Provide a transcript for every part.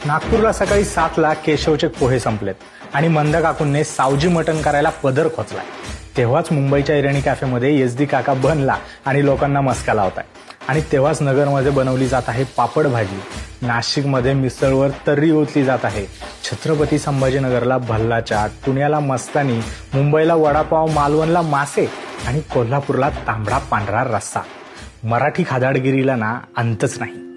नागपूरला सकाळी 7ला केशवचे पोहे संपलेत आणि मंद काकूंनी सावजी मटण करायला पदर खोचलाय. तेव्हाच मुंबईच्या इराणी कॅफेमध्ये एसडी काका बनला आणि लोकांना मस्का लावताय. आणि तेव्हाच नगरमध्ये बनवली जात आहे पापड भाजी, नाशिकमध्ये मिसळवर तर्री ओतली जात आहे, छत्रपती संभाजीनगरला भल्ला चाट, पुण्याला मस्तानी, मुंबईला वडापाव, मालवणला मासे आणि कोल्हापूरला तांबडा पांढरा रस्सा. मराठी खादाडगिरीला ना अंतच नाही.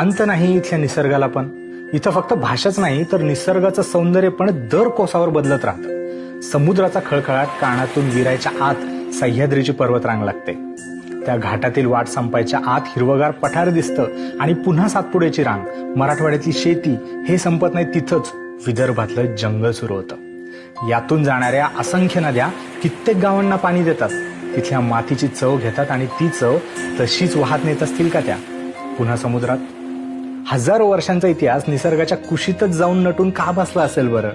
अंत नाही इथल्या निसर्गाला पण. इथं फक्त भाषाच नाही तर निसर्गाचं सौंदर्य पण दर कोसावर बदलत राहतं. समुद्राचा खळखळाट कानातून विरायच्या आत सह्याद्रीची पर्वतरांग लागते. त्या घाटातील वाट संपायच्या आत हिरवगार पठार दिसतं आणि पुन्हा सातपुड्याची रांग. मराठवाड्यातली शेती हे संपत नाही तिथंच विदर्भातलं जंगल सुरू होतं. यातून जाणाऱ्या असंख्य नद्या कित्येक गावांना पाणी देतात. तिथल्या मातीची चव घेतात आणि ती चव तशीच वाहत नेत असतील का त्या पुन्हा समुद्रात? हजारो वर्षांचा इतिहास निसर्गाच्या कुशीतच जाऊन नटून का बसला असेल बरं?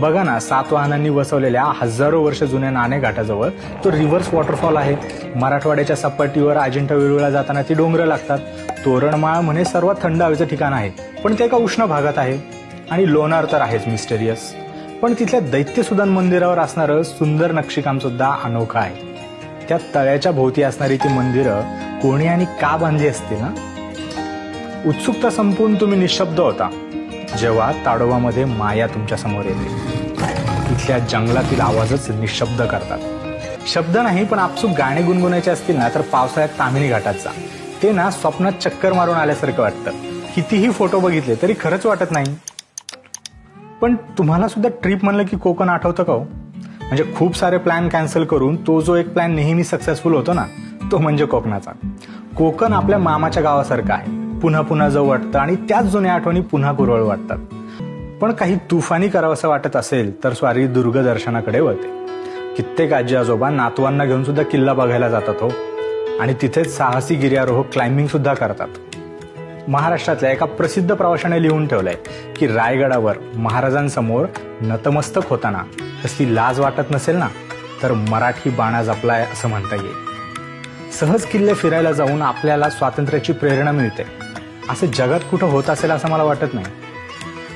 बघा ना, सातवाहनांनी वसवलेल्या हजारो वर्ष जुन्या नाणे घाटाजवळ तो रिव्हर्स वॉटरफॉल आहे. मराठवाड्याच्या सपाटीवर अजिंठा वेरूळला जाताना ती डोंगरं लागतात. तोरणमाळ म्हणे सर्वात थंड हवेचं ठिकाण आहे, पण ते एका उष्ण भागात आहे. आणि लोणार तर आहेच मिस्टेरियस, पण तिथल्या दैत्यसुदान मंदिरावर असणारं सुंदर नक्षीकाम सुद्धा अनोखं आहे. त्या तळ्याच्या भोवती असणारी ती मंदिरं कोणी आणि का बांधली असतील ना? उत्सुकता संपून तुम्ही निशब्द होता जेव्हा ताडोबामध्ये माया तुमच्या समोर येते. इथल्या जंगलातील आवाजच निशब्द करतात. शब्द नाही, पण आपसूक गाणे गुणगुणायचे असतील ना तर पावसाळ्यात तामिनी घाटात जा. ते ना स्वप्नात चक्कर मारून आल्यासारखं वाटतं. कितीही फोटो बघितले तरी खरंच वाटत नाही. पण तुम्हाला सुद्धा ट्रिप म्हणलं की कोकण आठवतं का हो? म्हणजे खूप सारे प्लॅन कॅन्सल करून तो जो एक प्लॅन नेहमी सक्सेसफुल होतो ना, तो म्हणजे कोकणाचा. कोकण आपल्या मामाच्या गावासारखं आहे. पुन्हा पुन्हा जाऊ वाटतं आणि त्याच जुन्या आठवणी पुन्हा कुरवळ वाटतात. पण काही तुफानी करावंसं वाटत असेल तर स्वारी दुर्गदर्शनाकडे वळते. कित्येक आजी आजोबा नातवांना घेऊन सुद्धा किल्ला बघायला जातात हो, आणि तिथेच साहसी गिर्यारोहक क्लाइम्बिंग सुद्धा करतात. महाराष्ट्रातल्या एका प्रसिद्ध प्रवाशाने लिहून ठेवलंय की रायगडावर महाराजांसमोर नतमस्तक होताना कसली लाज वाटत नसेल ना तर मराठी बाणा जपलाय असं म्हणता येईल. सहज किल्ले फिरायला जाऊन आपल्याला स्वातंत्र्याची प्रेरणा मिळते असं जगात कुठं होत असेल असं मला वाटत नाही.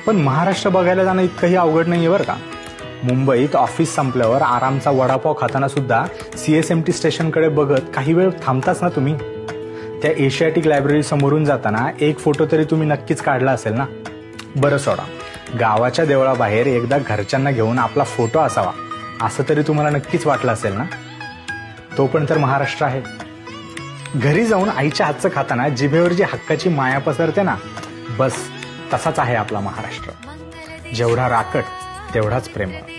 पण महाराष्ट्र बघायला जाणं इतकंही अवघड नाहीये बरं का. मुंबईत ऑफिस संपल्यावर आरामचा वडापाव खाताना सुद्धा CSMT स्टेशनकडे बघत काही वेळ थांबताच ना तुम्ही. त्या एशियाटिक लायब्ररी समोरून जाताना एक फोटो तरी तुम्ही नक्कीच काढला असेल ना. बरं सोडा, गावाच्या देवळाबाहेर एकदा घरच्यांना घेऊन आपला फोटो असावा असं तरी तुम्हाला नक्कीच वाटलं असेल ना. तो पण तर महाराष्ट्र आहे. घरी जाऊन आईच्या हातचं खाताना जिभेवर जी हक्काची माया पसरते ना, बस तसाच आहे आपला महाराष्ट्र. जेवढा राकट तेवढाच प्रेमळ.